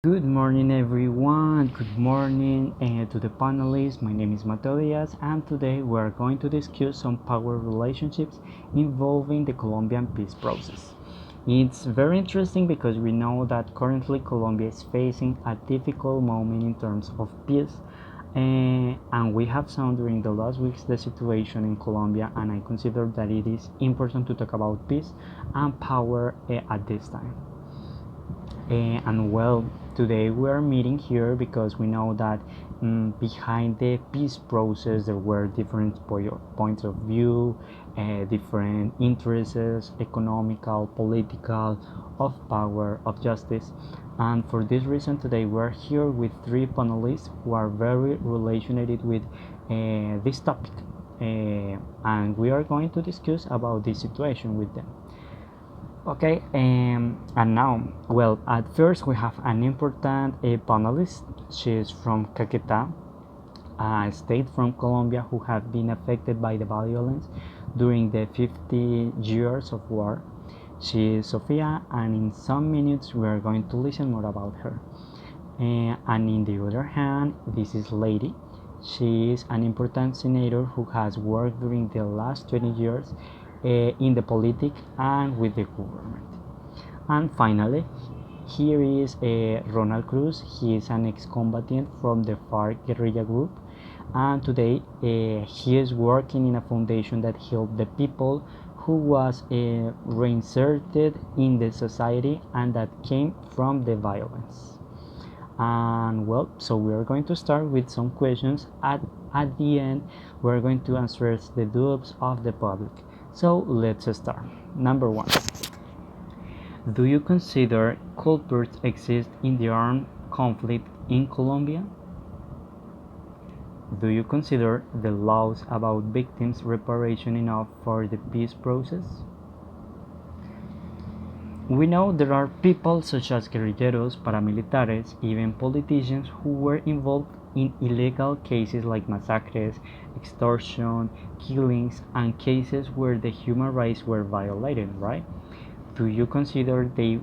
Good morning, everyone. Good morning to the panelists. My name is Mateo Diaz, and today we are going to discuss some power relationships involving the Colombian peace process. It's very interesting because we know that currently Colombia is facing a difficult moment in terms of peace, and we have seen during the last weeks the situation in Colombia, and I consider that it is important to talk about peace and power at this time. And well, today we are meeting here because we know that behind the peace process there were different points of view, different interests, economical, political, of power, of justice. And for this reason, today we're here with three panelists who are very related with this topic. And we are going to discuss about this situation with them. Okay, and now, well, at first we have an important panelist. She is from Caquetá, a state from Colombia who have been affected by the violence during the 50 years of war. She is Sofia, and in some minutes we are going to listen more about her. And in the other hand, this is Lady. She is an important senator who has worked during the last 20 years in the politics and with the government. And finally, here is Ronald Cruz. He is an ex-combatant from the FARC guerrilla group, and today he is working in a foundation that helped the people who was reinserted in the society and that came from the violence. And well, so we are going to start with some questions. At the end, we're going to answer the doubts of the public. So let's start. Number one. Do you consider culprits exist in the armed conflict in Colombia? Do you consider the laws about victims' reparation enough for the peace process? We know there are people such as guerrilleros, paramilitares, even politicians who were involved in illegal cases like massacres, extortion, killings, and cases where the human rights were violated, right? Do you consider they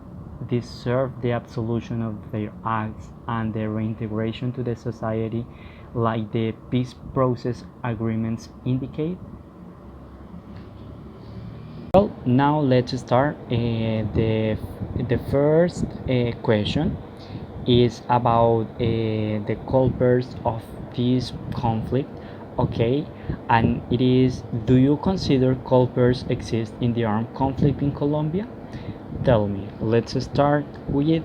deserve the absolution of their acts and their reintegration to the society like the peace process agreements indicate? Well, now let's start. The first question is about the culprits of this conflict. Okay, and it is: do you consider culprits exist in the armed conflict in Colombia? Tell me. Let's start with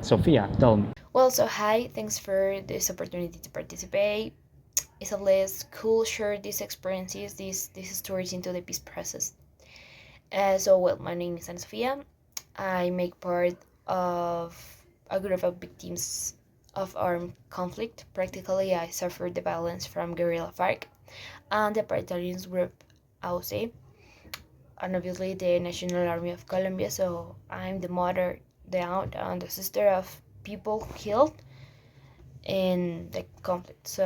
Sofia. Tell me. So hi, thanks for this opportunity to participate. It's always cool share these experiences, these stories into the peace process. My name is Ana Sofia. I make part of a group of victims of armed conflict. Practically, I suffered the violence from guerrilla FARC and the paramilitary group AUC, and obviously the National Army of Colombia. So I'm the mother, the aunt, and the sister of people killed in the conflict.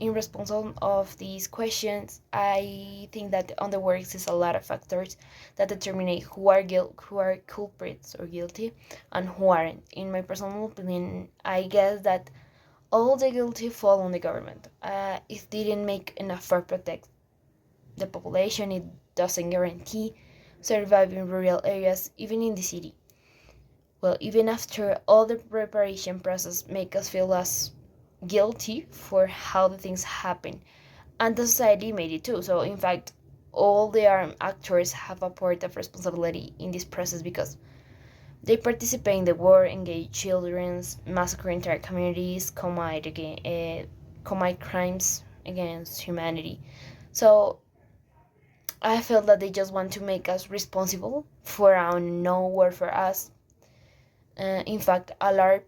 In response of these questions, I think that on the works is a lot of factors that determine who are culprits or guilty, and who aren't. In my personal opinion, I guess that all the guilty fall on the government. It didn't make enough for protect the population. It doesn't guarantee survive in rural areas, even in the city. Well, even after all the preparation process make us feel as guilty for how the things happen, and the society made it too. So in fact, all the armed actors have a part of responsibility in this process because they participate in the war, engage children, massacre entire communities, commit crimes against humanity. So I felt that they just want to make us responsible for our no war for us. In fact, a large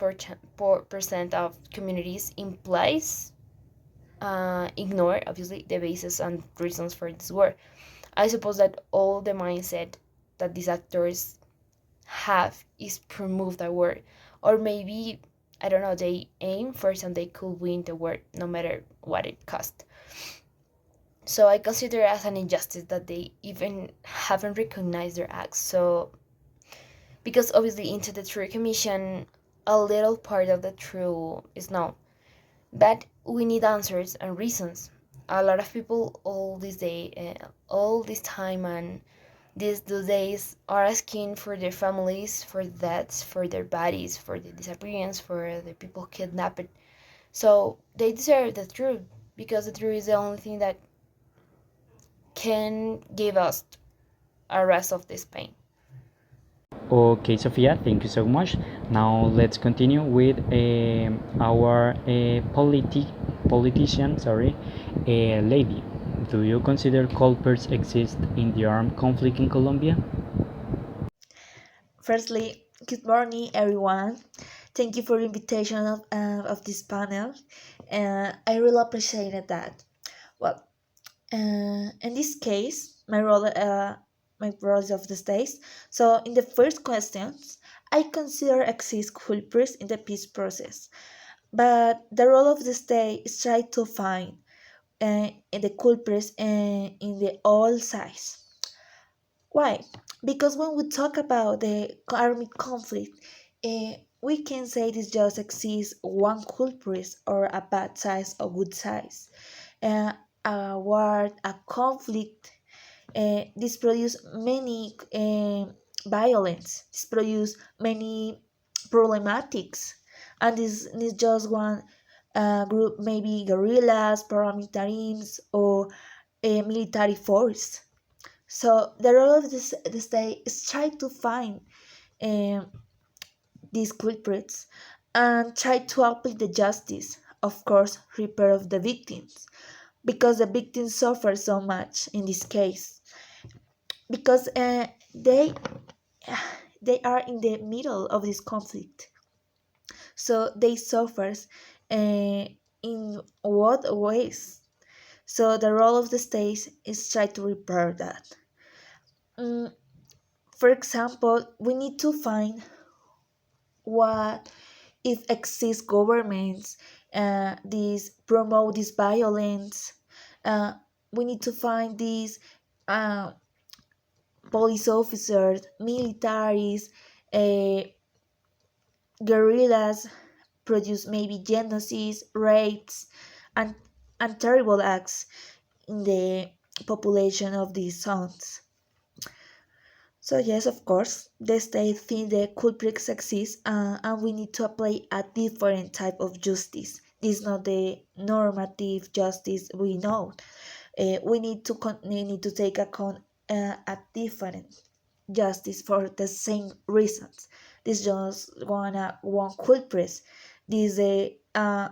percent of communities implies ignore obviously the basis and reasons for this war. I suppose that all the mindset that these actors have is to remove the war, or maybe I don't know. They aim for some they could win the war no matter what it cost. So I consider it as an injustice that they even haven't recognized their acts. So because obviously into the True Commission a little part of the truth is known, but we need answers and reasons. A lot of people all this time and these days are asking for their families, for deaths, for their bodies, for the disappearance, for the people kidnapped. So they deserve the truth because the truth is the only thing that can give us a rest of this pain. Okay, Sophia, thank you so much. Now let's continue with our politician, sorry, lady. Do you consider culprits exist in the armed conflict in Colombia? Firstly, good morning, everyone. Thank you for the invitation of this panel. I really appreciated that. Well, in this case, my role is of the states. So, in the first questions, I consider exist culprits in the peace process, but the role of the state is try to find the culprits in the all sides. Why? Because when we talk about the armed conflict, we can say this just exists one culprit or a bad size or good size. Uh, a war, a conflict, this produce many violence, this produce many problematics, and this is just one group, maybe guerrillas, paramilitaries, or a military force. So the role of the state is try to find um, these culprits and try to apply the justice, of course, repair of the victims, because the victims suffer so much in this case, because they are in the middle of this conflict, so they suffer in what ways. So the role of the state is try to repair that. Mm, for example, we need to find what if exist governments these promote this violence. uh, we need to find these uh, police officers, militaries, uh, guerrillas produce maybe genocides, rapes, and terrible acts in the population of these zones. So yes, of course, the state think the culprits exist, and we need to apply a different type of justice. This is not the normative justice we know. We need to take account a different justice for the same reasons. This just one culprit. This the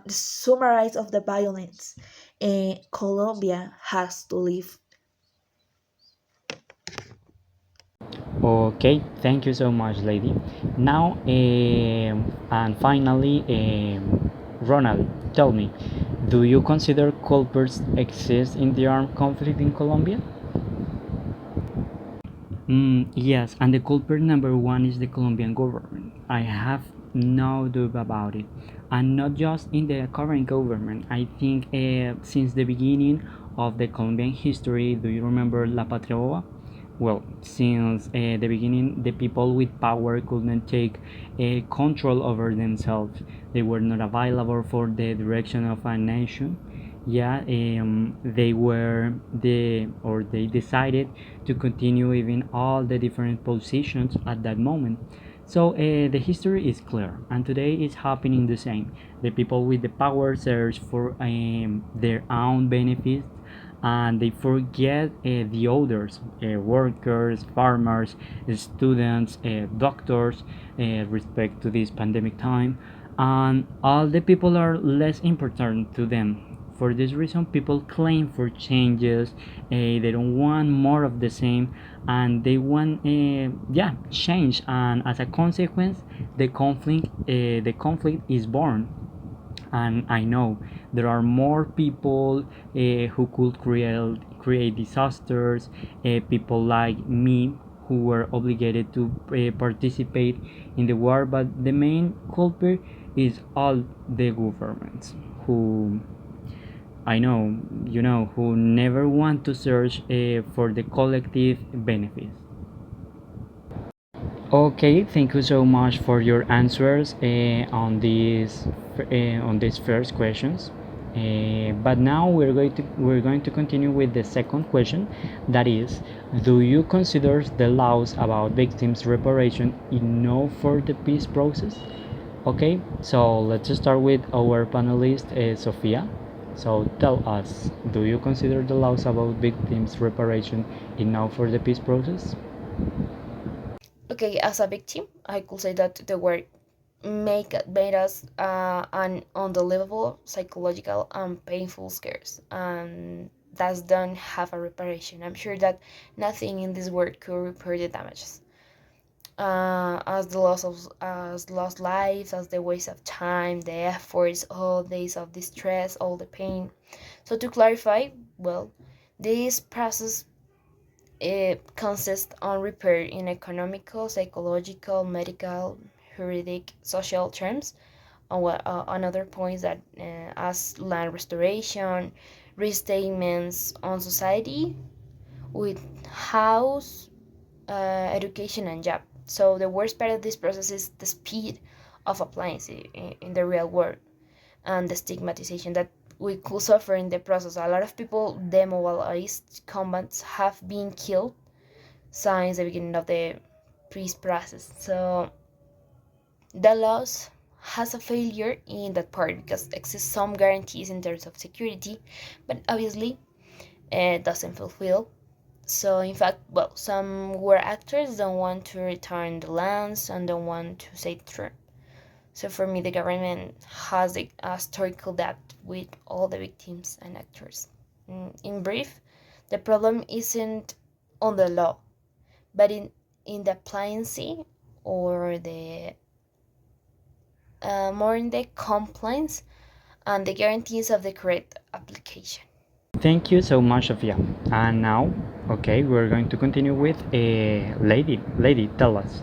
summarize of the violence. Colombia has to live. Okay, thank you so much, lady. Now, and finally, Ronald, tell me, do you consider culprits exist in the armed conflict in Colombia? Yes, and the culprit number one is the Colombian government. I have no doubt about it. And not just in the current government. I think since the beginning of the Colombian history, do you remember La Patria Boba? Well, since the beginning, the people with power couldn't take control over themselves. They were not available for the direction of a nation. Yeah, they were they decided to continue even all the different positions at that moment. So the history is clear, and today is happening the same. The people with the power search for their own benefits, and they forget the others, workers, farmers, students, doctors, respect to this pandemic time, and all the people are less important to them. For this reason, people claim for changes. They don't want more of the same, and they want, yeah, change. And as a consequence, the conflict is born. And I know there are more people who could create disasters. People like me who were obligated to participate in the war, but the main culprit is all the governments who I know, who never want to search for the collective benefits. Okay, thank you so much for your answers on these first questions. But now we're going to continue with the second question. That is, do you consider the laws about victims reparation enough for the peace process? Okay, so let's start with our panelist, Sofia. So tell us, do you consider the laws about victims reparation enough for the peace process? Okay, as a victim, I could say that the work made us an unbelievable psychological and painful scares, and that don't have a reparation. I'm sure that nothing in this world could repair the damages. As lost lives, as the waste of time, the efforts, all days of distress, all the pain. So to clarify, well, this process consists on repair in economical, psychological, medical, juridic, social terms. On other points that as land restoration, restatements on society with house, education, and job. So the worst part of this process is the speed of applying it in the real world and the stigmatization that we could suffer in the process. A lot of people, demobilized combatants, have been killed since the beginning of the peace process. So the loss has a failure in that part because exists some guarantees in terms of security, but obviously it doesn't fulfill. So in fact, well, some war actors don't want to return the lands and don't want to say the truth. So for me, the government has a historical debt with all the victims and actors. In brief, the problem isn't on the law, but in the appliancy or the more in the compliance and the guarantees of the correct application. Thank you so much, Sophia. And now, okay, we're going to continue with a lady. Lady, tell us,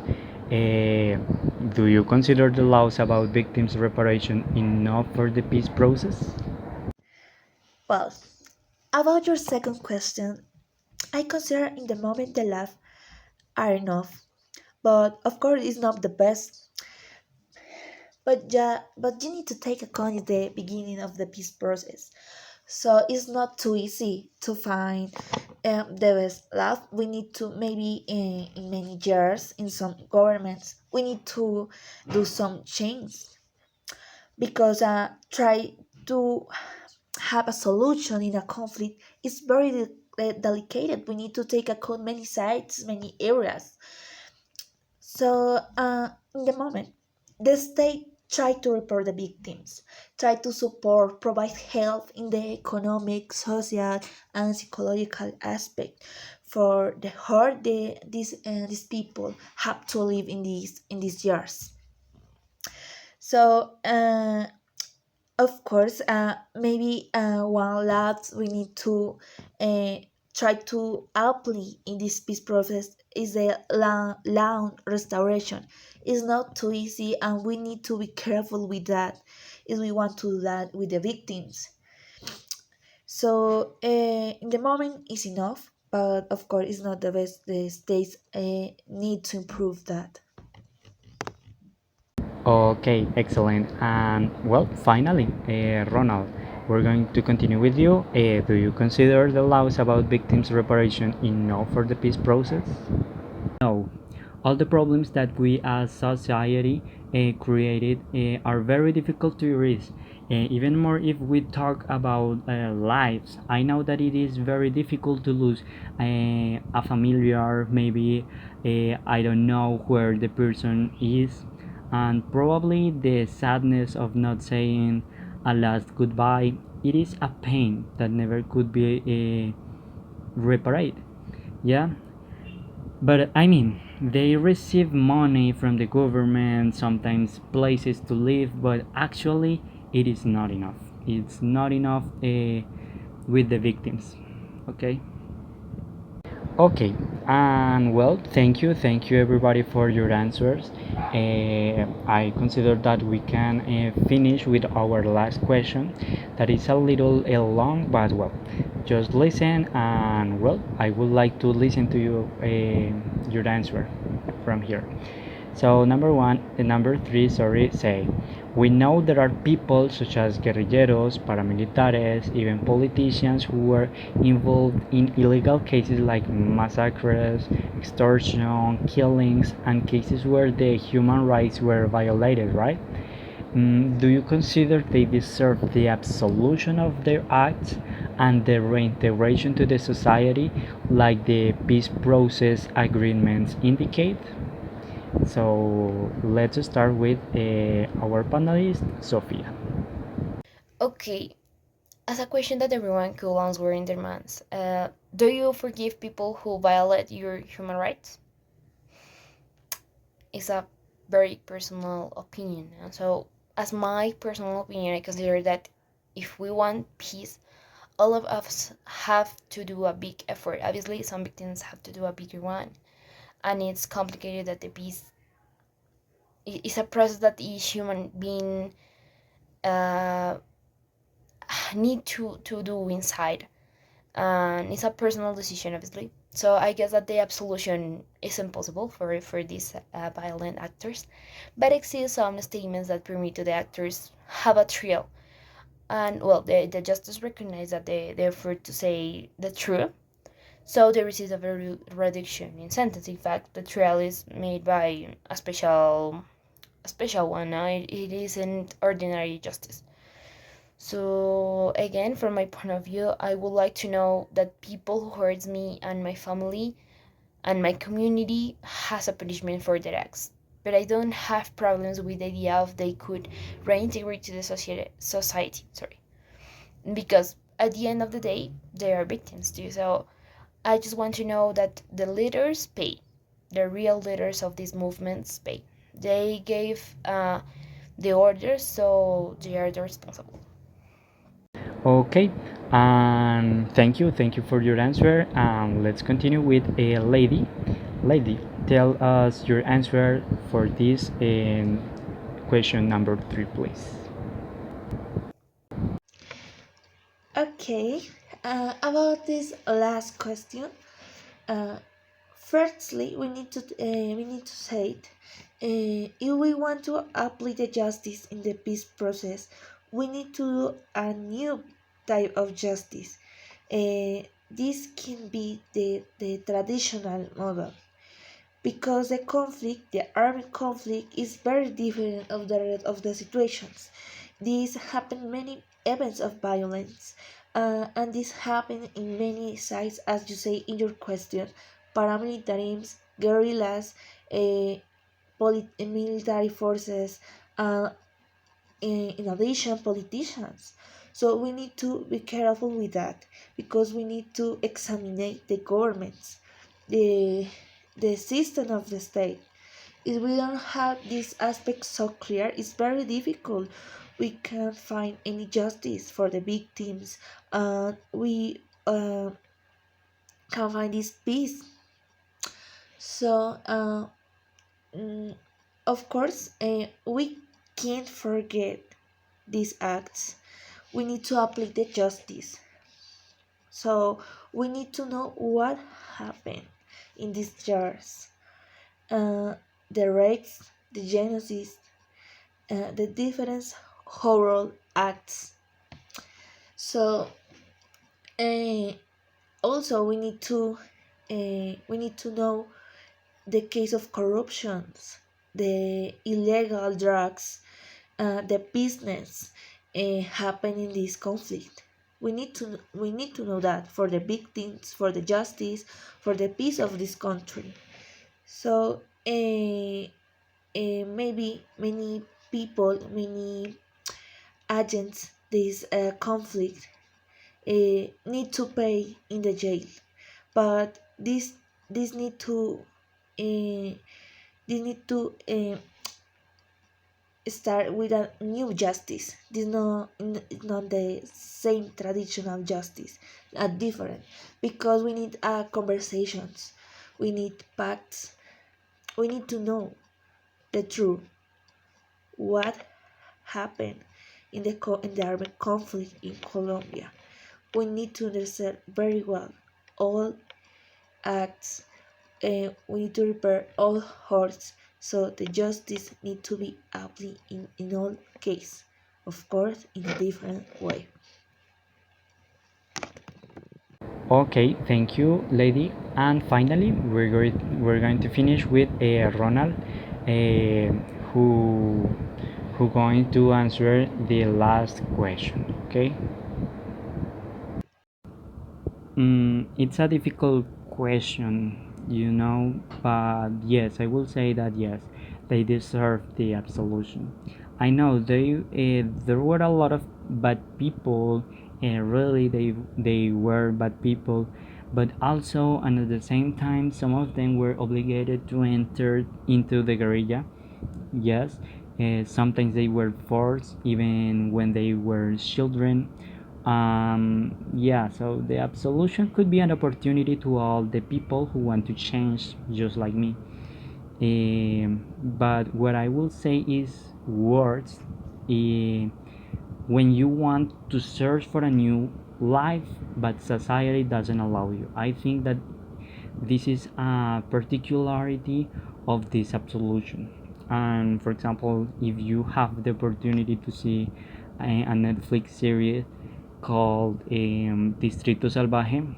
do you consider the laws about victims' reparation enough for the peace process? Well, about your second question, I consider in the moment the laugh are enough, but of course it's not the best. But yeah, but you need to take account at the beginning of the peace process. So it's not too easy to find the best love. We need to maybe in many years in some governments we need to do some change because try to have a solution in a conflict is very delicate. We need to take account many sides, many areas. So, in the moment, the state try to report the victims, try to support, provide help in the economic, social, and psychological aspect for the hurt these people have to live in these years. So, of course, maybe one last we need to uh, try to apply in this peace process is the land restoration. It's not too easy, and we need to be careful with that if we want to do that with the victims. So, in the moment, is enough, but of course, it's not the best. The states need to improve that. Okay, excellent. And well, finally, Ronald, we're going to continue with you. Do you consider the laws about victims' reparation enough for the peace process? No, all the problems that we as society created are very difficult to erase. Even more if we talk about lives. I know that it is very difficult to lose a familiar, maybe I don't know where the person is, and probably the sadness of not saying a last goodbye. It is a pain that never could be repaired. Yeah, but I mean, they receive money from the government, sometimes places to live, but actually, it is not enough. It's not enough with the victims. Okay? Okay, And well, thank you everybody for your answers. I consider that we can finish with our last question. That is a little long, but well, just listen and well, I would like to listen to you your answer from here. So number three, sorry, say, we know there are people such as guerrilleros, paramilitares, even politicians who were involved in illegal cases like massacres, extortion, killings, and cases where the human rights were violated, right? Do you consider they deserve the absolution of their acts and the reintegration to the society like the peace process agreements indicate? So let's start with our panelist, Sofia. Okay, as a question that everyone could answer in their minds, do you forgive people who violate your human rights? It's a very personal opinion. And so, as my personal opinion, I consider that if we want peace, all of us have to do a big effort. Obviously, some victims have to do a bigger one, and it's complicated that the peace is a process that each human being uh, need to do inside, and it's a personal decision, obviously. So I guess that the absolution is impossible for these violent actors, but exist some statements that permit to the actors have a trial, and well, the justice recognize that the effort to say the truth. So there is a very reduction in sentence. In fact, the trial is made by a special one. No? It isn't ordinary justice. So again, from my point of view, I would like to know that people who hurts me and my family and my community has a punishment for their acts. But I don't have problems with the idea of they could reintegrate to the society. Sorry, because at the end of the day, they are victims too. So I just want to know that the leaders pay, the real leaders of these movements pay. They gave the orders, so they are the responsible. Okay, and thank you for your answer. And let's continue with a lady. Lady, tell us your answer for this in question number three, please. Okay, about this last question, uh, firstly, we need to say it. If we want to apply the justice in the peace process, we need to do a new type of justice. This can be the traditional model because the armed conflict is very different of the rest of the situations. These happen many events of violence, and this happen in many sides, as you say in your question, paramilitarism, guerrillas, uh, military forces, uh, in addition, politicians. So we need to be careful with that because we need to examine the governments, the the system of the state. If we don't have this aspect so clear, it's very difficult. We can't find any justice for the victims. We can find this peace. So, mm, of course, we can't forget these acts. We need to apply the justice. So we need to know what happened in these years. Uh, the rapes, the genocide, the different horror acts. So uh, also we need to know the case of corruptions, the illegal drugs, the business happen in this conflict. We need to know that for the victims, for the justice, for the peace of this country. So maybe many people, many agents, this conflict need to pay in the jail, but this need to uh, this need to start with a new justice. This not the same traditional justice, a different because we need conversations. We need facts. We need to know the truth. What happened in the armed conflict in Colombia? We need to understand very well all acts. We need to repair all hurts. So the justice need to be applied in all cases, of course, in a different way. Okay, thank you, lady. And finally, we're going to finish with Ronald, uh, who going to answer the last question. Okay. It's a difficult question, but yes, I will say that yes, they deserve the absolution. I know there were a lot of bad people, and really they were bad people, but also and at the same time, some of them were obligated to enter into the guerrilla. Yes, sometimes they were forced even when they were children. Yeah, so the absolution could be an opportunity to all the people who want to change just like me. But what I will say is words. When you want to search for a new life but society doesn't allow you, I think that this is a particularity of this absolution. And for example, if you have the opportunity to see a Netflix series called Distrito Salvaje,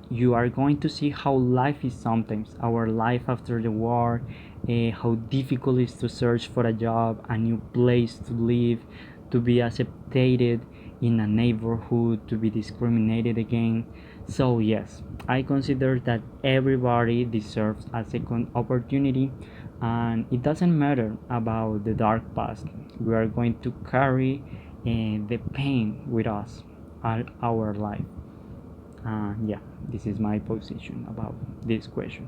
you are going to see how life is sometimes, our life after the war, how difficult it is to search for a job, a new place to live, to be accepted in a neighborhood, to be discriminated against. So yes, I consider that everybody deserves a second opportunity, and it doesn't matter about the dark past. We are going to carry the pain with us all our life. Yeah, this is my position about this question.